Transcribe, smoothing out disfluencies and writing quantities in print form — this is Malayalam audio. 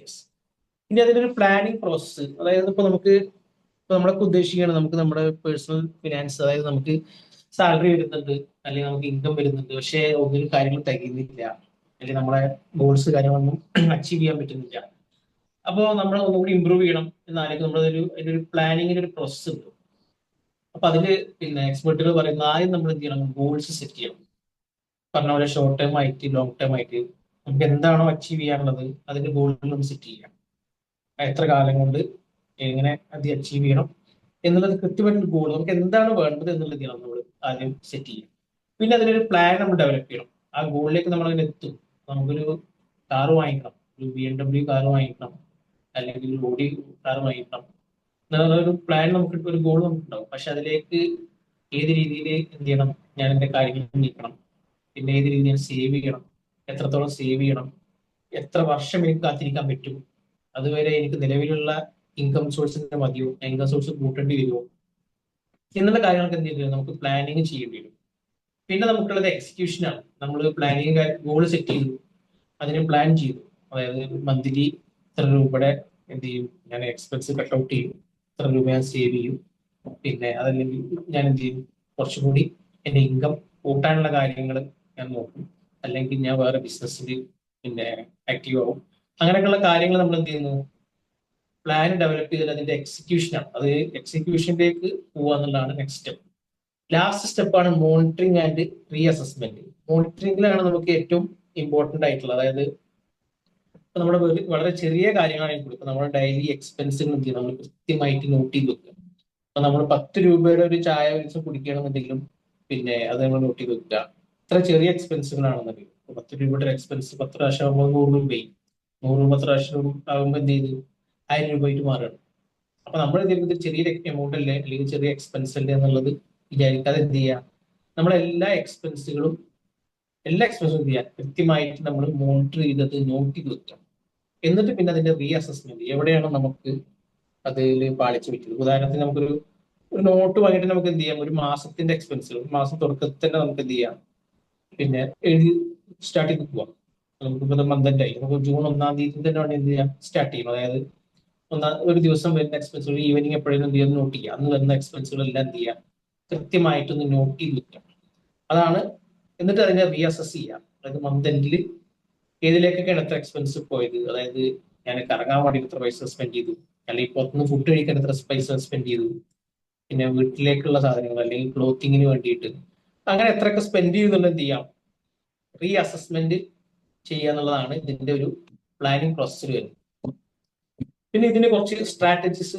യെസ്. ഇനി അതിനൊരു പ്ലാനിങ് പ്രോസസ്സ്, അതായത് ഇപ്പൊ നമ്മളൊക്കെ ഉദ്ദേശിക്കുകയാണ് നമുക്ക് നമ്മുടെ പേഴ്സണൽ ഫിനാൻസ്, അതായത് നമുക്ക് സാലറി വരുന്നുണ്ട്, അല്ലെങ്കിൽ നമുക്ക് ഇൻകം വരുന്നുണ്ട്, പക്ഷേ ഒന്നിനും കാര്യങ്ങൾ തികയുന്നില്ല, അല്ലെങ്കിൽ നമ്മളെ ഗോൾസ് കാര്യങ്ങളൊന്നും അച്ചീവ് ചെയ്യാൻ പറ്റുന്നില്ല. അപ്പോൾ നമ്മൾ ഒന്നുകൂടി ഇമ്പ്രൂവ് ചെയ്യണം എന്നാലേക്ക് നമ്മളൊരു അതിന്റെ ഒരു പ്ലാനിങ്ങിന്റെ ഒരു പ്രോസസ്സ് ഉണ്ട്. അപ്പൊ അതില് എക്സ്പെർട്ടുകൾ പറയുന്ന ആദ്യം നമ്മൾ എന്ത് ചെയ്യണം, ഗോൾസ് സെറ്റ് ചെയ്യണം. പറഞ്ഞ പോലെ ഷോർട്ട് ടേം ആയിട്ട് ലോങ് ടേം ആയിട്ട് നമുക്ക് എന്താണോ അച്ചീവ് ചെയ്യാനുള്ളത് അതിന്റെ ഗോളുകൾ നമ്മൾ സെറ്റ് ചെയ്യാം. എത്ര കാലം കൊണ്ട് എങ്ങനെ അത് അച്ചീവ് ചെയ്യണം എന്നുള്ളത് കൃത്യമായിട്ടൊരു ഗോൾ, നമുക്ക് എന്താണ് വേണ്ടത് എന്നുള്ളത് നമ്മൾ ആദ്യം സെറ്റ് ചെയ്യും. പിന്നെ അതിനൊരു പ്ലാൻ നമ്മൾ ഡെവലപ്പ് ചെയ്യണം. ആ ഗോളിലേക്ക് നമ്മൾ അതിന് എത്തും. നമുക്കൊരു കാറ് വാങ്ങിക്കണം, ഒരു BMW കാറ് വാങ്ങിക്കണം, അല്ലെങ്കിൽ ഒരു ഓടി കാറ് വാങ്ങിക്കണം ഒരു പ്ലാൻ, നമുക്ക് ഒരു ഗോൾ നമുക്കുണ്ടാവും. പക്ഷെ അതിലേക്ക് ഏത് രീതിയിൽ എന്ത് ചെയ്യണം, ഞാൻ എന്റെ കാര്യങ്ങൾ നീക്കണം, പിന്നെ ഏത് രീതിയിൽ സേവ് ചെയ്യണം, എത്രത്തോളം സേവ് ചെയ്യണം, എത്ര വർഷം എനിക്ക് കാത്തിരിക്കാൻ പറ്റും, അതുവരെ എനിക്ക് നിലവിലുള്ള ഇൻകം സോഴ്സിന്റെ മതിയോ, ഇൻകം സോഴ്സ് കൂട്ടേണ്ടി വരുമോ എന്നുള്ള കാര്യങ്ങളൊക്കെ എന്ത് ചെയ്യേണ്ടി വരും, നമുക്ക് പ്ലാനിങ് ചെയ്യേണ്ടി വരും. പിന്നെ നമുക്കുള്ളത് എക്സിക്യൂഷനാണ്. നമ്മൾ പ്ലാനിങ് ഗോൾ സെറ്റ് ചെയ്തു, അതിന് പ്ലാൻ ചെയ്തു, അതായത് മന്ത്ലി ഇത്ര രൂപയുടെ എന്ത് ചെയ്യും, ഞാൻ എക്സ്പെൻസ് കട്ട് ഔട്ട് ചെയ്യും, ഇത്ര രൂപ ഞാൻ സേവ് ചെയ്യും, പിന്നെ അതല്ലെങ്കിൽ ഞാൻ എന്ത് ചെയ്യും, കുറച്ചും കൂടി എന്റെ ഇൻകം കൂട്ടാനുള്ള കാര്യങ്ങൾ ഞാൻ നോക്കും, അല്ലെങ്കിൽ ഞാൻ വേറെ ബിസിനസ്സിൽ ആക്റ്റീവ് ആവും. അങ്ങനെയൊക്കെയുള്ള കാര്യങ്ങൾ നമ്മൾ എന്ത് ചെയ്യുന്നു, പ്ലാൻ ഡെവലപ്പ് ചെയ്തിട്ട് അതിന്റെ എക്സിക്യൂഷനാണ്. അത് എക്സിക്യൂഷനിലേക്ക് പോകുക എന്നുള്ളതാണ് നെക്സ്റ്റ് സ്റ്റെപ്പ്. ലാസ്റ്റ് സ്റ്റെപ്പാണ് മോണിറ്ററിങ് ആൻഡ് റീ അസസ്മെന്റ്. മോണിറ്ററിംഗിലാണ് നമുക്ക് ഏറ്റവും ഇമ്പോർട്ടന്റ് ആയിട്ടുള്ളത്. അതായത് ഇപ്പൊ നമ്മുടെ വളരെ ചെറിയ കാര്യങ്ങളാണെങ്കിൽ കൂടി ഇപ്പൊ നമ്മുടെ ഡെയിലി എക്സ്പെൻസുകൾ എന്ത് ചെയ്യണം, നമ്മൾ കൃത്യമായിട്ട് നോട്ട് ചെയ്ത് വെക്കുക. അപ്പൊ നമ്മൾ 10 രൂപയുടെ ഒരു ചായ ഒരു ദിവസം കുടിക്കുകയാണെന്നുണ്ടെങ്കിലും അത് നമ്മൾ നോട്ട് ചെയ്ത് വെക്കുക. ഇത്ര ചെറിയ എക്സ്പെൻസുകളാണെന്നുണ്ടെങ്കിൽ 10 രൂപയുടെ ഒരു എക്സ്പെൻസ് 10 പ്രാവശ്യം ആകുമ്പോൾ 100 രൂപയും, 100 രൂപ 10 പ്രാവശ്യം ആകുമ്പോൾ എന്ത് ചെയ്തു, 1000 രൂപയായിട്ട് മാറുകയാണ്. അപ്പൊ നമ്മൾ എന്തെങ്കിലും ചെറിയ എമൗണ്ട് അല്ലേ, അല്ലെങ്കിൽ ചെറിയ എക്സ്പെൻസ് അല്ലേ എന്നുള്ളത് വിചാരിക്കാതെ എന്ത് ചെയ്യുക, നമ്മളെല്ലാ എക്സ്പെൻസുകളും എന്ത് ചെയ്യുക, കൃത്യമായിട്ട് നമ്മൾ മോണിറ്റർ ചെയ്തത് നോട്ട് ചെയ്ത് വെക്കുക. എന്നിട്ട് പിന്നെ അതിന്റെ റീ അസസ്മെന്റ്, എവിടെയാണ് നമുക്ക് അതിൽ പാളിച്ചു പറ്റിയത്. ഉദാഹരണത്തിന് ഒരു നോട്ട് വാങ്ങിയിട്ട് നമുക്ക് എന്ത് ചെയ്യാം, ഒരു മാസത്തിന്റെ എക്സ്പെൻസുകൾ ഒരു മാസം തുടക്കത്തിൽ തന്നെ നമുക്ക് എന്ത് ചെയ്യാം, എഴുതി സ്റ്റാർട്ട് ചെയ്ത് പോവാം. നമുക്കിപ്പോ മന്ത് ആയി, നമുക്ക് ജൂൺ 1-ാം തീയതി തന്നെ വേണമെങ്കിൽ എന്ത് ചെയ്യാം, സ്റ്റാർട്ട് ചെയ്യും. അതായത് ഒരു ദിവസം വരുന്ന എക്സ്പെൻസുകൾ ഈവനിങ് എപ്പോഴും എന്ത് ചെയ്യാൻ നോട്ട് ചെയ്യുക, അന്ന് വരുന്ന എക്സ്പെൻസുകൾ എല്ലാം എന്ത് ചെയ്യാം, കൃത്യമായിട്ടൊന്ന് നോട്ട് ചെയ്ത് വെക്കാം. അതാണ്. എന്നിട്ട് അതിനെ റീഅസസ് ചെയ്യാം. അതായത് മന്ത് എൻഡിൽ ഏതിലേക്കൊക്കെയാണ് എത്ര എക്സ്പെൻസ് പോയത്, അതായത് ഞാൻ കറങ്ങാൻ വേണ്ടി എത്ര പൈസ സ്പെൻഡ് ചെയ്തു, അല്ലെങ്കിൽ പുറത്തുനിന്ന് ഫുഡ് കഴിക്കാൻ എത്ര പൈസ സ്പെൻഡ് ചെയ്തു, പിന്നെ വീട്ടിലേക്കുള്ള സാധനങ്ങൾ അല്ലെങ്കിൽ ക്ലോത്തിങ്ങിന് വേണ്ടിയിട്ട് അങ്ങനെ എത്രയൊക്കെ സ്പെൻഡ് ചെയ്യുന്നുള്ളത് എന്ത് ചെയ്യാം, റീ അസസ്മെന്റ് ചെയ്യുക എന്നുള്ളതാണ് ഇതിന്റെ ഒരു പ്ലാനിങ് പ്രോസസ്സിൽ വരുന്നത്. പിന്നെ ഇതിന് കുറച്ച് സ്ട്രാറ്റജീസ്